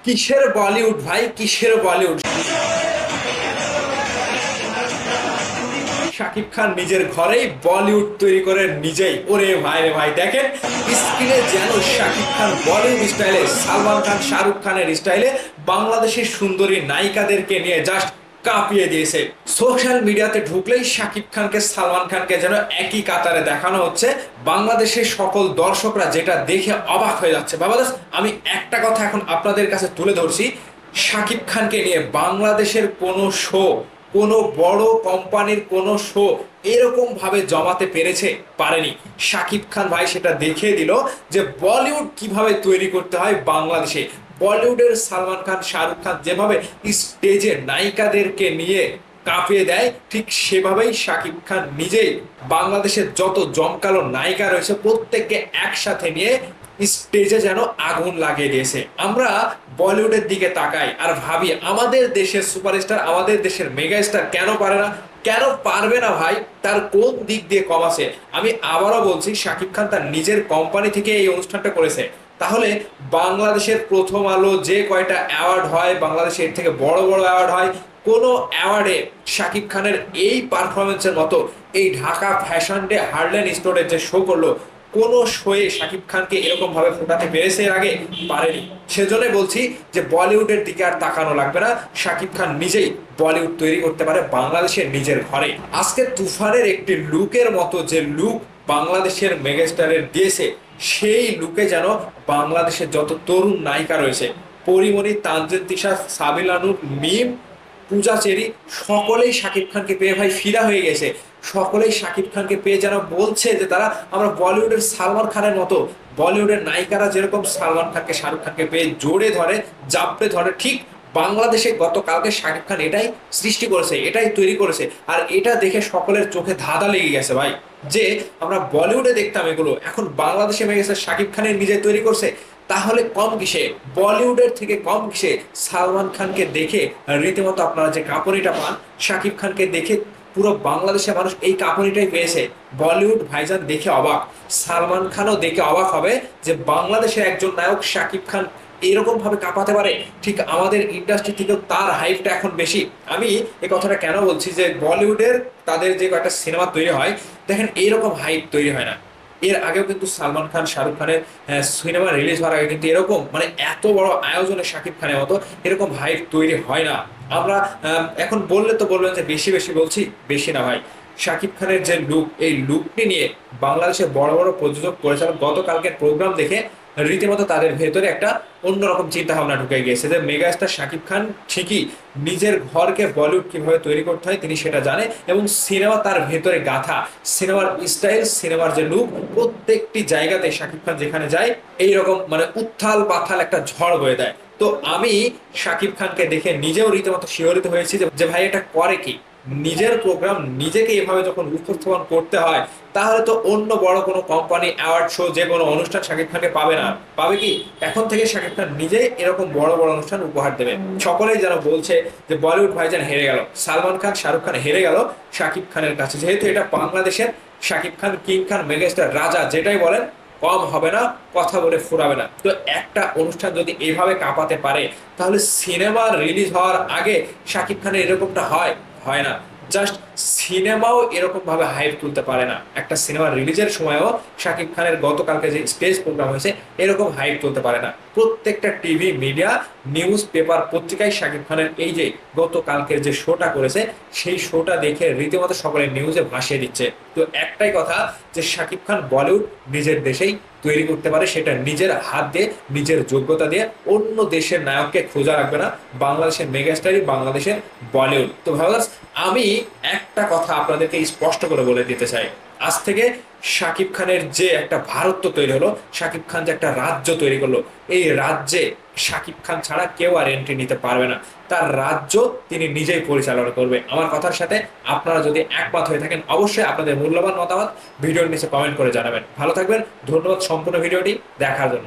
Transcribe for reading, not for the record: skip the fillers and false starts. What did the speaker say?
কিসের বলিউড ভাই, কিসের বলিউড? শাকিব খান নিজের ঘরেই বলিউড তৈরি করে নিজেই। ওরে ভাই রে ভাই, দেখেন স্ক্রিনে যেন শাকিব খান বলিউড স্টাইলে, সালমান খান শাহরুখ খানের স্টাইলে বাংলাদেশের সুন্দরী নায়িকাদেরকে নিয়ে জাস্ট কাঁপিয়ে দিয়েছে। সোশ্যাল মিডিয়াতে ঢুকলেই শাকিব খানকে সালমান খানকে যেন একই কাতারে দেখানো হচ্ছে। বাংলাদেশের সকল দর্শকরা যেটা দেখে অবাক হয়ে যাচ্ছে। বাবাদাস, আমি একটা কথা এখন আপনাদের কাছে তুলে ধরছি, শাকিব খানকে নিয়ে বাংলাদেশের কোনো শো, কোনো বড় কোম্পানির কোনো শো এরকম ভাবে জমাতে পেরেছে? পারেনি। শাকিব খান ভাই সেটা দেখিয়ে দিল যে বলিউড কিভাবে তৈরি করতে হয় বাংলাদেশে। বলিউডের সালমান খান শাহরুখ খান যেভাবে স্টেজে নায়িকাদেরকে নিয়ে কাঁপিয়ে দেয়, ঠিক সেভাবেই শাকিব খান নিজেই বাংলাদেশের যত জমকালো নায়িকা রয়েছে প্রত্যেককে একসাথে নিয়ে স্টেজে যেন আগুন লাগিয়ে দিয়েছে। আমরা বলিউডের দিকে তাকাই আর ভাবি আমাদের দেশের সুপারস্টার, আমাদের দেশের মেগা স্টার কেন পারে না? কেন পারবে না ভাই? তার কোন দিক দিয়ে কম আছে? আমি আবারও বলছি, শাকিব খান তার নিজের কোম্পানি থেকে এই অনুষ্ঠানটা করেছে। তাহলে বাংলাদেশের প্রথম আলো যে কয়টা অ্যাওয়ার্ড হয়, বাংলাদেশে এর থেকে বড় বড় অ্যাওয়ার্ড হয়, কোনো অ্যাওয়ার্ডে শাকিব খানের এই পারফরমেন্সের মতো এই ঢাকা ফ্যাশন ডে হার্লেন স্টোরের যে শো করলো, কোন শোয়ে শাকিব খানকে এরকম ভাবে ফোটাতে পেরেছে এর আগে? পারেনি। সেজন্যই বলছি যে বলিউডের দিকে আর তাকানো লাগবে না, শাকিব খান নিজেই বলিউড তৈরি করতে পারে বাংলাদেশের নিজের ঘরে। আজকে তুফানের একটি লুকের মতো যে লুক বাংলাদেশের মেগাস্টারের দিয়েছে, সেই লুকে যেন বাংলাদেশের যত তরুণ নায়িকা রয়েছে, পরিমণি, তানজিন তিশা, সাবিলানুর, মিম, পূজা চেরি, সকলেই শাকিব খানকে পেয়ে ভাই ফিদা হয়ে গেছে। সকলেই শাকিব খানকে পেয়ে যেন বলছে যে তারা আমরা বলিউডের সালমান খানের মতো, বলিউডের নায়িকারা যেরকম সালমান খানকে শাহরুখ খানকে পেয়ে জোরে ধরে, জাপড়ে ধরে, ঠিক বাংলাদেশে গতকালকে শাকিব খান এটাই সৃষ্টি করেছে, এটাই তৈরি করেছে। আর এটা দেখে সকলের চোখে ধাঁধা লেগে গেছে ভাই, যে আমরা বলিউডে দেখতাম এগুলো, এখন বাংলাদেশে হয়ে গেছে শাকিব খানের নিজে তৈরি করছে। তাহলে কম কিসে, বলিউডের থেকে কম কিসে সালমান খানকে দেখে রীতিমতো আপনারা যে কাঁপুনিটা পান, শাকিব খানকে দেখে পুরো বাংলাদেশের মানুষ এই কাঁপুনিটাই পেয়েছে। বলিউড ভাইজান দেখে অবাক, সালমান খানও দেখে অবাক হবে যে বাংলাদেশের একজন নায়ক শাকিব খান এরকম ভাবে কাঁপাতে পারে। ঠিক আমাদের ইন্ডাস্ট্রি থেকেও তার হাইপটা এখন বেশি। আমি এই কথাটা কেন বলছি, যে বলিউডের তাদের যে একটা সিনেমা তৈরি হয়, দেখেন এইরকম হাইপ তৈরি হয় না। এর আগেও কিন্তু সালমান খান শাহরুখ খানের সিনেমা রিলিজ হওয়ার আগে কিন্তু এরকম মানে এত বড় আয়োজনে শাকিব খানের মতো এরকম হাইপ তৈরি হয় না। আমরা এখন বললে তো বলবেন যে বেশি বেশি বলছি, বেশি না ভাই। শাকিব খানের যে লুক, এই লুকটি নিয়ে বাংলাদেশের বড় বড় প্রযোজক পরিচালক গতকালকের প্রোগ্রাম দেখে রীতিমতো তাদের ভেতরে একটা অন্যরকম চিন্তা ভাবনা ঢুকে গিয়েছে যে মেগাস্টার শাকিব খান ঠিকই নিজের ঘরকে বলিউড কিভাবে তৈরি করতে হয় তিনি সেটা জানে, এবং সিনেমা তার ভেতরে গাথা, সিনেমার স্টাইল, সিনেমার যে লুক, প্রত্যেকটি জায়গাতে শাকিব খান যেখানে যায় এইরকম মানে উত্থাল পাথাল একটা ঝড় বয়ে দেয়। তো আমি শাকিব খানকে দেখে নিজেও রীতিমতো শিহরিত হয়েছি যে ভাই এটা করে কি? নিজের প্রোগ্রাম নিজেকে এভাবে যখন উপস্থাপন করতে হয়, তাহলে তো অন্য বড় কোনো কোম্পানি, অ্যাওয়ার্ড শো, যে কোনো অনুষ্ঠান শাকিব খানকে পাবে না। পাবে কি? এখন থেকে শাকিব খান নিজেই এরকম বড় বড় অনুষ্ঠান উপহার দেবে। সকলেই যেন বলছে যে বলিউড ভাইজান হেরে গেল, সালমান খান শাহরুখ খান হেরে গেল শাকিব খানের কাছে। যেহেতু এটা বাংলাদেশের, শাকিব খান কিং খান, মেগাস্টার, রাজা যেটাই বলেন, কম হবে না, কথা বলে ফুরাবে না। তো একটা অনুষ্ঠান যদি এভাবে কাঁপাতে পারে, তাহলে সিনেমা রিলিজ হওয়ার আগে শাকিব খানের এরকমটা হয়? হয় না। জাস্ট সিনেমাও এরকম ভাবে হাইপ তুলতে পারে না। একটা সিনেমা রিলিজের সময়ও শাকিব খানের গতকালকে যে স্টেজ প্রোগ্রাম হয়েছে এরকম হাইপ তুলতে পারে না। প্রত্যেকটা টিভি, মিডিয়া, নিউজ পেপার, পত্রিকায় শাকিব খানের এই যে গতকালকের যে শোটা করেছে, সেই শোটা দেখে রীতিমতো সকলে নিউজে ভাসিয়ে দিচ্ছে। তো একটাই কথা, যে শাকিব খান বলিউড নিজের দেশেই তৈরি করতে পারে, সেটা নিজের হাত দিয়ে, নিজের যোগ্যতা দিয়ে। অন্য দেশের নায়ককে খোঁজা রাখবে না, বাংলাদেশের মেগাস্টারই বাংলাদেশের বলিউড। তো ভাবলাম আমি একটা কথা আপনাদেরকে স্পষ্ট করে বলে দিতে চাই, আজ থেকে শাকিব খানের যে একটা ভারত তৈরি হলো, শাকিব খান যে একটা রাজ্য তৈরি করলো, এই রাজ্যে শাকিব খান ছাড়া কেউ আর এন্ট্রি নিতে পারবে না। তার রাজ্য তিনি নিজেই পরিচালনা করবে। আমার কথার সাথে আপনারা যদি একমত হয়ে থাকেন, অবশ্যই আপনাদের মূল্যবান মতামত ভিডিওর নিচে কমেন্ট করে জানাবেন। ভালো থাকবেন, ধন্যবাদ সম্পূর্ণ ভিডিওটি দেখার জন্য।